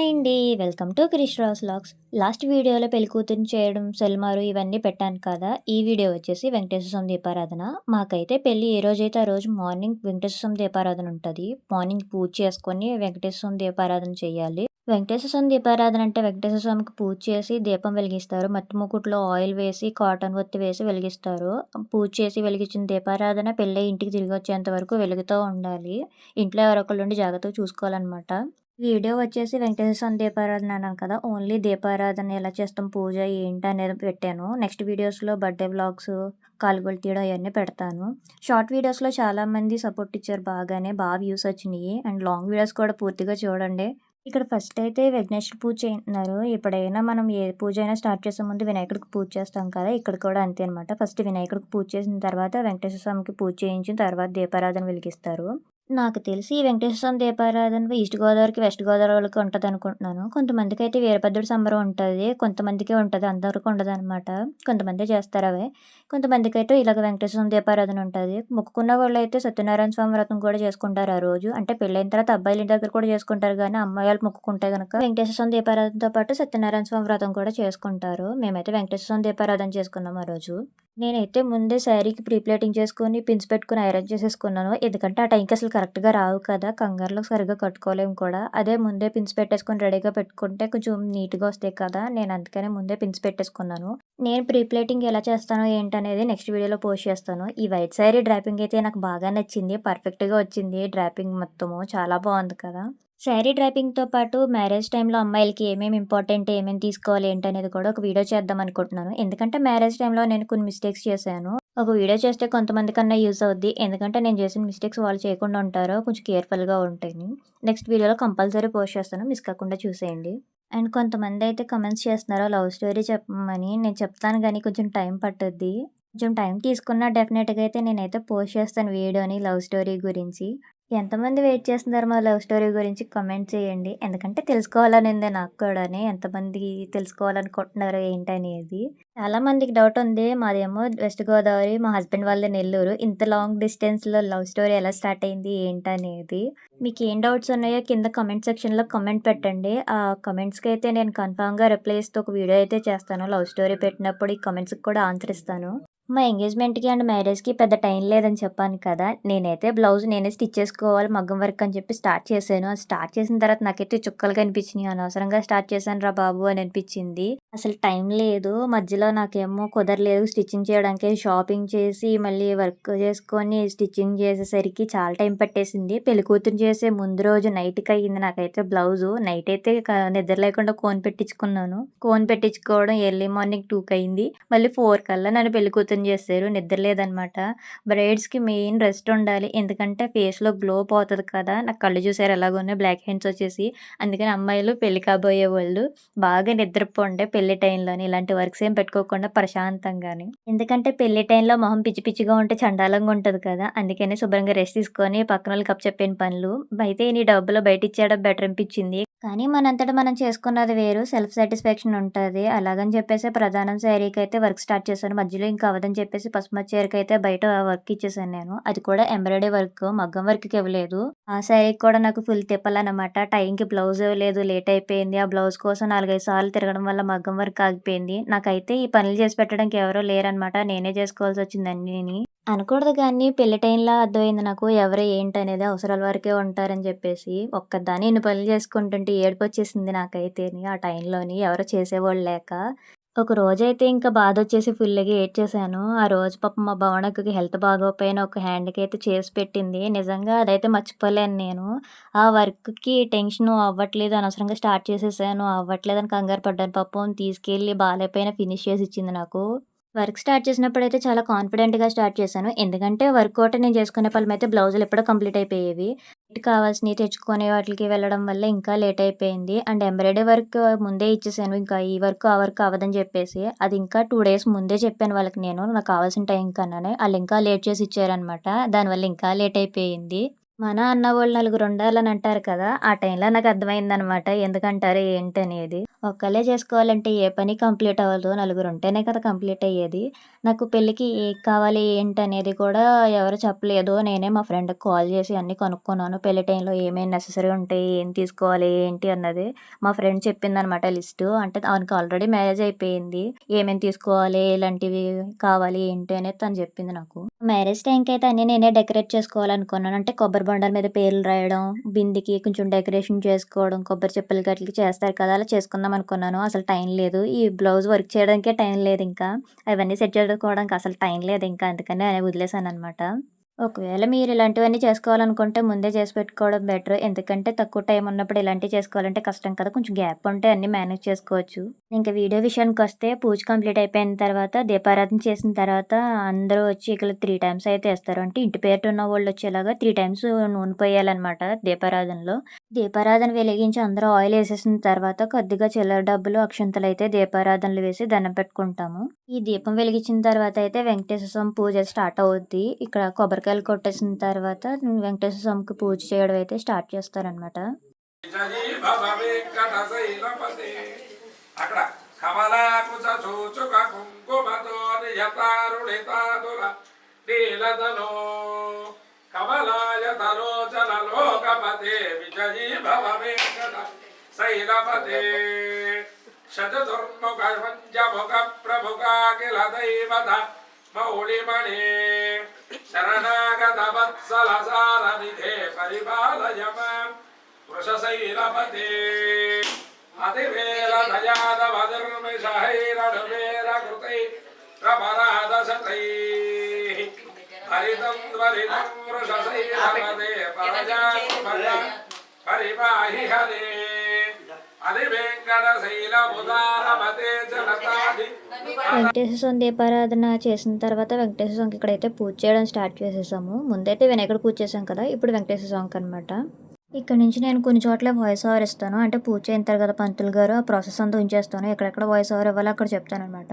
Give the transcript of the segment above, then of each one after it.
Hi అండి. Welcome to Krish Ras vlogs. Last వీడియోలో పెళ్ళికూతురిని చేయడం, సల్మారు ఇవన్నీ పెట్టాను కదా! ఈ వీడియో వచ్చేసి వెంకటేశ్వర స్వామి దీపారాధన. మాకైతే పెళ్లి ఏ రోజైతే ఆ రోజు మార్నింగ్ వెంకటేశ్వర స్వామి దీపారాధన ఉంటది. మార్నింగ్ పూజ చేసుకొని వెంకటేశ్వర స్వామి దీపారాధన చేయాలి. వెంకటేశ్వర స్వామి దీపారాధన అంటే వెంకటేశ్వర స్వామికి పూజ చేసి దీపం వెలిగిస్తారు. మట్టి మూకుట్లో ఆయిల్ వేసి, కాటన్ ఒత్తి వేసి వెలిగిస్తారు. పూజ చేసి వెలిగించిన దీపారాధన పెళ్ళై ఇంటికి తిరిగొచ్చేంత వరకు వెలుగుతూ ఉండాలి. ఇంట్లో ఎవరో ఒకళ్ళుండి జాగ్రత్తగా చూసుకోవాలనమాట. వీడియో వచ్చేసి వెంకటేశ్వర స్వామి దీపారాధన అన్నాను కదా! ఓన్లీ దీపారాధన ఎలా చేస్తాం, పూజ ఏంటి అనేది పెట్టాను. నెక్స్ట్ వీడియోస్‌లో బర్త్‌డే వ్లాగ్స్, కాలువలు తీయడం అయన్నీ పెడతాను. షార్ట్ వీడియోస్‌లో చాలామంది సపోర్ట్ ఇచ్చారు బాగానే. వ్యూస్ వచ్చినియి. అండ్ లాంగ్ వీడియోస్ కూడా పూర్తిగా చూడండి. ఇక్కడ ఫస్ట్ అయితే విఘ్నేశ్వర పూజ చేయింటున్నారు. ఎప్పుడైనా మనం ఏ పూజ అయినా స్టార్ట్ చేసే ముందు వినాయకుడికి పూజ చేస్తాం కదా! ఇక్కడ కూడా అంతే అనమాట. ఫస్ట్ వినాయకుడికి పూజ చేసిన తర్వాత వెంకటేశ్వర స్వామికి పూజ చేయించిన తర్వాత దీపారాధన వెలిగిస్తారు. నాకు తెలిసి ఈ వెంకటేశ్వర స్వామి దీపారాధన ఈస్ట్ గోదావరికి, వెస్ట్ గోదావరి వాళ్ళకి ఉంటదనుకుంటున్నాను. కొంతమందికైతే వీరభద్రుడి సంబరం ఉంటది. కొంతమందికే ఉంటది. అందరికి ఉండదనమాట. కొంతమందే చేస్తారవి. కొంతమందికైతే ఇలాగ వెంకటేశ్వర స్వామి దీపారాధన ఉంటది. మొక్కుకున్న వాళ్ళైతే సత్యనారాయణ స్వామి వ్రతం కూడా చేసుకుంటారు ఆ రోజు. అంటే పెళ్ళైన తర్వాత అబ్బాయిల ఇంటి దగ్గర కూడా చేసుకుంటారు గానీ, అమ్మాయి మొక్కుకుంటే గనక వెంకటేశ్వర స్వామి దీపారాధనతో పాటు సత్యనారాయణ స్వామి వ్రతం కూడా చేసుకుంటారు. మేమైతే వెంకటేశ్వర స్వామి దీపారాధన చేసుకున్నాం ఆ రోజు. నేనైతే ముందే శారీకి ప్రీ ప్లేటింగ్ చేసుకొని, పిన్స్ పెట్టుకొని ఐరన్ చేసేసుకున్నాను. ఎందుకంటే ఆ టైంకి అసలు కరెక్ట్‌గా రావు కదా! కంగారులో సరిగ్గా కట్టుకోలేము కూడా. అదే ముందే పిన్స్ పెట్టేసుకొని రెడీగా పెట్టుకుంటే కొంచెం నీట్‌గా వస్తాయి కదా! నేను అందుకనే ముందే పిన్స్ పెట్టేసుకున్నాను. నేను ప్రీ ప్లేటింగ్ ఎలా చేస్తానో ఏంటనేది నెక్స్ట్ వీడియోలో పోస్ట్ చేస్తాను. ఈ వైట్ శారీ డ్రాపింగ్ అయితే నాకు బాగా నచ్చింది. పర్ఫెక్ట్‌గా వచ్చింది డ్రాపింగ్ మొత్తము. చాలా బావుంది కదా! శారీ డ్రాపింగ్‌తో పాటు మ్యారేజ్ టైంలో అమ్మాయిలకి ఏమేమి ఇంపార్టెంట్, ఏమేమి తీసుకోవాలి ఏంటనేది కూడా ఒక వీడియో చేద్దాం అనుకుంటున్నాను. ఎందుకంటే మ్యారేజ్ టైంలో నేను కొన్ని మిస్టేక్స్ చేశాను. ఒక వీడియో చేస్తే కొంతమందికన్నా యూజ్ అవుద్ది. ఎందుకంటే నేను చేసిన మిస్టేక్స్ వాళ్ళు చేయకుండా ఉంటారు. కొంచెం కేర్‌ఫుల్‌గా ఉంటేని. నెక్స్ట్ వీడియోలో కంపల్సరీ పోస్ట్ చేస్తాను. మిస్ కాకుండా చూసేయండి. అండ్ కొంతమందయితే కామెంట్స్ చేస్తున్నారు లవ్ స్టోరీ చెప్పమని. నేను చెప్తాను గానీ కొంచెం టైం పట్టుద్ది. కొంచెం టైం తీసుకున్న డెఫినెట్‌గా అయితే నేనైతే పోస్ట్ చేస్తాను వీడియోని లవ్ స్టోరీ గురించి. ఎంతమంది వెయిట్ చేస్తున్నారు మా లవ్ స్టోరీ గురించి కామెంట్ చేయండి. ఎందుకంటే తెలుసుకోవాలని ఉంది నాకు కూడాని. ఎంతమంది తెలుసుకోవాలనుకుంటున్నారో ఏంటనేది. చాలా మందికి డౌట్ ఉంది. మాదేమో వెస్ట్ గోదావరి, మా హస్బెండ్ వాళ్ళది నెల్లూరు. ఇంత లాంగ్ డిస్టెన్స్‌లో లవ్ స్టోరీ ఎలా స్టార్ట్ అయింది ఏంటనేది. మీకేం డౌట్స్ ఉన్నాయో కింద కామెంట్ సెక్షన్‌లో కామెంట్ పెట్టండి. ఆ కామెంట్స్‌కి అయితే నేను కన్ఫర్మ్‌గా రిప్లై ఇస్తూ ఒక వీడియో అయితే చేస్తాను. లవ్ స్టోరీ పెట్టినప్పుడు ఈ కామెంట్స్‌కి కూడా ఆన్సర్ ఇస్తాను. మా ఎంగేజ్‌మెంట్‌కి అండ్ మ్యారేజ్‌కి పెద్ద టైం లేదని చెప్పాను కదా! నేనైతే బ్లౌజ్ నేనే స్టిచ్ చేసుకోవాలి మగ్గం వర్క్ అని చెప్పి స్టార్ట్ చేశాను. అది స్టార్ట్ చేసిన తర్వాత నాకైతే చుక్కలు కనిపించినియి. అనవసరంగా స్టార్ట్ చేశానురా బాబు అని అనిపించింది. అసలు టైం లేదు. మధ్యలో నాకేమో కుదరలేదు స్టిచ్చింగ్ చేయడానికి. షాపింగ్ చేసి మళ్ళీ వర్క్ చేసుకొని స్టిచ్చింగ్ చేసేసరికి చాలా టైం పట్టేసింది. పెళ్ళికూతురిని చేసే ముందు రోజు నైట్‌కి అయింది నాకైతే బ్లౌజు. నైట్ అయితే నిద్ర లేకుండా కోన్ పెట్టించుకున్నాను. కోన్ పెట్టించుకోవడం ఎర్లీ మార్నింగ్ 2కి అయింది. మళ్ళీ 4 కల్లా నన్ను పెళ్ళికూతురిని చేశారు. నిద్ర లేదనమాట. బ్రైడ్స్‌కి మెయిన్ రెస్ట్ ఉండాలి. ఎందుకంటే ఫేస్‌లో గ్లో పోతది కదా! నాకు కళ్ళు చూసారా ఎలాగున్నాయి బ్లాక్ హెడ్స్ వచ్చేసి. అందుకని అమ్మాయిలు పెళ్లి కాబోయేవాళ్ళు బాగా నిద్రపోండి పెళ్లి టైంలోని. ఇలాంటి వర్క్స్ ఏం పెట్టుకోకుండా ప్రశాంతంగాని. ఎందుకంటే పెళ్లి టైంలో మొహం పిచ్చి పిచ్చిగా ఉంటే చండాలంగా ఉంటది కదా! అందుకని శుభ్రంగా రెస్ట్ తీసుకొని పక్కనోళ్ళకి అప్పచెప్పిన పనులు. అయితే నీ డబ్బులు బయటిచ్చేయడం బెటర్ అనిపించింది. కానీ మనంతట మనం చేసుకున్నది వేరు. సెల్ఫ్ సాటిస్ఫాక్షన్ ఉంటది. అలాగని చెప్పేసి ప్రధానం శారీకైతే వర్క్ స్టార్ట్ చేశాను. మధ్యలో ఇంకా అవ్వదని చెప్పేసి పసుమతి చీరకైతే బయట వర్క్ ఇచ్చేసాను నేను. అది కూడా ఎంబ్రాయిడరీ వర్క్. మగ్గం వర్క్‌కి ఇవ్వలేదు. ఆ శారీకి కూడా నాకు ఫుల్ తిప్పలనమాట. టైంకి బ్లౌజ్ ఇవ్వలేదు. లేట్ అయిపోయింది. ఆ బ్లౌజ్ కోసం 4, 5 సార్లు తిరగడం వల్ల మగ్గం వర్క్ ఆగిపోయింది. నాకైతే ఈ పనులు చేసి పెట్టడానికి ఎవరు లేరనమాట. నేనే చేసుకోవాల్సొచ్చింది అన్నీని. అనకూడదు గానీ పెళ్లి టైంలో అర్థమైంది నాకు ఎవరు ఏంటనేది. అవసరాల వరకే ఉంటారని చెప్పేసి. ఒక్కదాన్ని ఇన్ని పనులు చేసుకుంటుంటే ఏడుపొచ్చేసింది నాకైతేని ఆ టైంలోని. ఎవరు చేసేవాళ్ళు లేక. ఒక రోజైతే ఇంకా బాధొచ్చేసి ఫుల్లుగా ఏడ్చేశాను. ఆ రోజు పాపం మా భవనక్కకి హెల్త్ బాగోకపోయినా ఒక హ్యాండ్‌కైతే చేసి పెట్టింది. నిజంగా అదైతే మర్చిపోలేను నేను. ఆ వర్క్‌కి టెన్షను అవ్వట్లేదు. అనవసరంగా స్టార్ట్ చేసేసాను. అవ్వట్లేదని కంగారు పడ్డాను. పాపం తీసుకెళ్ళి బాలేపోయినా ఫినిష్ చేసి ఇచ్చింది నాకు. వర్క్ స్టార్ట్ చేసినప్పుడైతే చాలా కాన్ఫిడెంట్‌గా స్టార్ట్ చేశాను. ఎందుకంటే వర్క్ ఒకటి నేను చేసుకునే పనులైతే బ్లౌజులు ఎప్పుడో కంప్లీట్ అయిపోయేవి. కావాల్సినయి తెచ్చుకొని వాటిలకి వెళ్ళడం వల్ల ఇంకా లేట్ అయిపోయింది. అండ్ ఎంబ్రాయిడరీ వర్క్ ముందే ఇచ్చేసాను. ఇంకా ఈ వర్క్, ఆ వర్క్ అవ్వదని చెప్పేసి. అది ఇంకా 2 డేస్ ముందే చెప్పాను వాళ్ళకి నేను. నాకు కావాల్సిన టైం కన్నానే. ఆళ్ళింకా లేట్ చేసి ఇచ్చారనమాట. దానివల్ల ఇంకా లేట్ అయిపోయింది. మన అన్నవోళ్ళు నలుగురుండాలని అంటారు కదా! ఆ టైంలో నాకు అర్థమైందనమాట. ఎందుకంటారు ఏంటనేది. ఒక్కళ్ళే చేసుకోవాలంటే ఏ పని కంప్లీట్ అవ్వదు. నలుగురుంటేనే కదా కంప్లీట్ అయ్యేది. నాకు పెళ్ళికి ఏం కావాలి ఏంటనేది కూడా ఎవరు చెప్పలేదు. నేనే మా ఫ్రెండ్‌కి కాల్ చేసి అన్నీ కనుక్కున్నాను. పెళ్లి టైంలో ఏమేమి నెసెసరీ ఉంటాయి, ఏం తీసుకోవాలి, ఏంటి అన్నది. మా ఫ్రెండ్ చెప్పిందనమాట లిస్టు. అంటే తనకి ఆల్రెడీ మ్యారేజ్ అయిపోయింది. ఏమేమి తీసుకోవాలి, ఎలాంటివి కావాలి, ఏంటి అనేది తను చెప్పింది నాకు. మ్యారేజ్ టైంకయితే అన్నీ నేనే డెకరేట్ చేసుకోవాలనుకున్నాను. అంటే కొబ్బరి బొండాల మీద పేర్లు రాయడం, బిందెకి కొంచెం డెకరేషన్ చేసుకోవడం, కొబ్బరి చిప్పలకి ఆటిలకి చేస్తారు కదా! అలా చేసుకుందాం అనుకున్నాను. అసలు టైం లేదు. ఈ బ్లౌజ్ వర్క్ చేయడానికే టైం లేదింకా. అవన్నీ సెట్ చేసుకోవడానికి అసలు టైం లేదింకా. అందుకని వదిలేసాననమాట. ఒకవేళ మీరు ఇలాంటివన్నీ చేసుకోవాలనుకుంటే ముందే చేసి పెట్టుకోవడం బెటర్. ఎందుకంటే తక్కువ టైం ఉన్నప్పుడు ఇలాంటివి చేసుకోవాలంటే కష్టం కదా! కొంచెం గ్యాప్ ఉంటే అన్నీ మేనేజ్ చేసుకోవచ్చు. ఇంక వీడియో విషయానికొస్తే పూజ కంప్లీట్ అయిపోయిన తర్వాత దీపారాధన చేసిన తర్వాత అందరూ వచ్చి ఇక్కడ 3 టైమ్స్ అయితే ఏస్తారు. అంటే ఇంటి పేరుట ఉన్నవాళ్ళు వచ్చేలాగా 3 టైమ్స్ నూనె పోయాలనమాట దీపారాధనలో. దీపారాధన వెలిగించి అందరూ ఆయిల్ ఏసేసిన తర్వాత కొద్దిగా చిల్లర డబ్బులు, అక్షింతలైతే దీపారాధనలో వేసి దండం పెట్టుకుంటాము. ఈ దీపం వెలిగించిన తర్వాత అయితే వెంకటేశ్వర స్వామి పూజ స్టార్ట్ అవుద్ది. ఇక్కడ కొబ్బరికాయలు కొట్టేసిన తర్వాత వెంకటేశ్వర స్వామికి పూజ చేయడం అయితే స్టార్ట్ చేస్తారనమాట. అక్కడ కమలాకుచ చూచుక కుంకుమతో నియతారుణితాదుల నీలదనో కమలాయ తరోచన లోకపతే విజయీ భవ వెంకట శైలపతే శతదుర్ముఖ పంచముఖ ప్రముఖాఖిల దైవత మౌళిమణే శరణాగత వత్సల సారనిధే పరిపాలయ మాం వృషశైలపతే అతివేల దయాదవదుర్మిషహైరనువేర కృతై ప్రపరాదశతై హరితం ధ్వరితం వృషశైలపదే పరజాత్మజ పరిపాహి హరే అది వెంకట శైలముదారమతే జనతాది. వెంకటేశ్వర స్వామి దీపారాధన చేసిన తర్వాత వెంకటేశ్వర స్వామికి ఇక్కడైతే పూజ చేయడం స్టార్ట్ చేసేసాము. ముందైతే వినాయకుడు పూజ చేసాం కదా, ఇప్పుడు వెంకటేశ్వర స్వామికి అనమాట. ఇక్కడ నుంచి నేను కొన్ని చోట్ల వాయిస్ ఓవర్ ఇస్తాను. అంటే పూజ చేయించారు కదా పంతులు గారు, ఆ ప్రాసెస్ అంతా ఉంచేస్తాను. ఎక్కడెక్కడ వాయిస్ ఓవర్ ఇవ్వాలో అక్కడ చెప్తానమాట.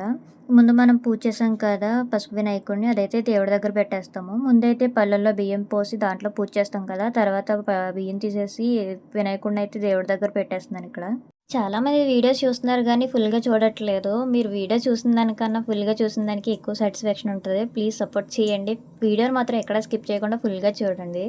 ముందు మనం పూజ చేసాం కదా పసుపు వినాయకుడిని, అదైతే దేవుడి దగ్గర పెట్టేస్తాము. ముందైతే పళ్ళల్లో బియ్యం పోసి దాంట్లో పూజ చేస్తాం కదా, తర్వాత బియ్యం తీసేసి వినాయకుడిని అయితే దేవుడి దగ్గర పెట్టేస్తున్నాను ఇక్కడ. చాలామంది వీడియోస్ చూస్తున్నారు కానీ ఫుల్గా చూడట్లేదు. మీరు వీడియో చూసిన దానికన్నా ఫుల్గా చూసిన దానికి ఎక్కువ సాటిస్ఫాక్షన్ ఉంటుంది. ప్లీజ్ సపోర్ట్ చేయండి. వీడియోని మాత్రం ఎక్కడ స్కిప్ చేయకుండా ఫుల్గా చూడండి.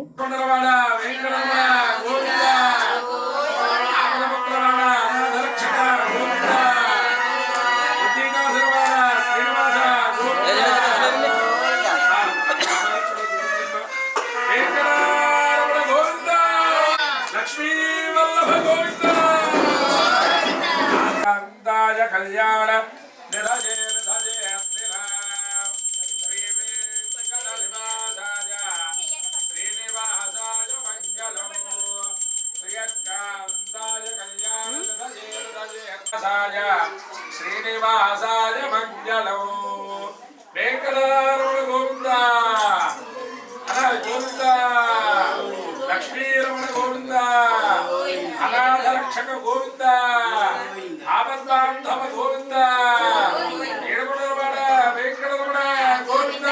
కళ్యాణ నిరజే నిరజే శ్రీనివాసాయ మంగళం శ్రీకాంతాయ కళ్యాణ నిరజే నిరజే శ్రీనివాసాయ మంగళం వెంకటరమణ గోవింద గోవింద లక్ష్మీరమణ గోవింద అనాథ రక్షక గోవింద ఆపద్బాంధవ గోవింద ఏడుకొండలవాడ వెంకటరమణ గోవింద.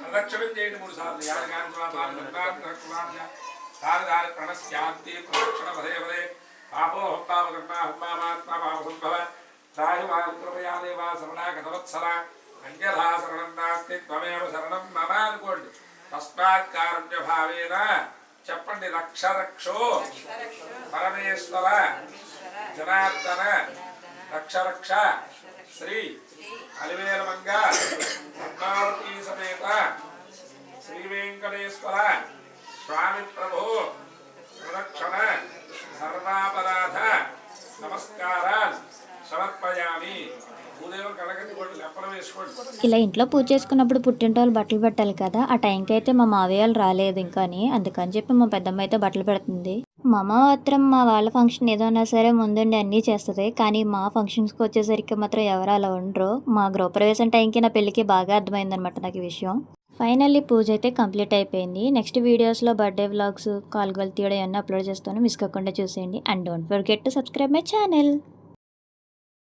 ప్రదక్షిణం చేయండి 3 సార్లు. యాగాన్ని ప్రణశ్యాంతి ప్రదక్షిణ పదే పదే పాపో హుమ్మామాత్మా పాపసంభవ రాజుమాంత్రమయాదేవా శరణాగతవత్సల అన్యథా శరణం నాస్తి త్వమేవ శరణం మమ అనుకోండి. తస్మాత్ కారుణ్య భావేన చెప్పండి. రక్ష రక్షో పరమేశ్వర జనార్దన రక్ష రక్ష శ్రీ అలివేలమంగ పద్మావతీ సమేత శ్రీ వెంకటేశ్వర స్వామి ప్రభు ప్రదక్షిణ సర్వాపరాధ నమస్కారాలు సమర్పయామి. ఇలా ఇంట్లో పూజ చేసుకున్నప్పుడు పుట్టింటి వాళ్ళు బట్టలు పెట్టాలి కదా, ఆ టైంకి అయితే మా మావయ్య వాళ్ళు రాలేదు ఇంకా అందుకని చెప్పి మా పెద్దమ్మ అయితే బట్టలు పెడుతుంది. మా అమ్మ మాత్రం మా వాళ్ళ ఫంక్షన్ ఏదైనా సరే ముందుండి అన్నీ చేస్తుంది. కానీ మా ఫంక్షన్స్కి వచ్చేసరికి మాత్రం ఎవరు అలా ఉండరు. మా గృహప్రవేశం టైంకి నా పెళ్ళికి బాగా అర్థమైందనమాట నాకు ఈ విషయం. ఫైనల్లీ పూజ అయితే కంప్లీట్ అయిపోయింది. నెక్స్ట్ వీడియోస్లో బర్త్డే వ్లాగ్స్, కాలుగోలు తీయడం అన్నీ అప్లోడ్ చేస్తాను. మిస్ కాకుండా చూసేయండి. And don't forget to subscribe my channel.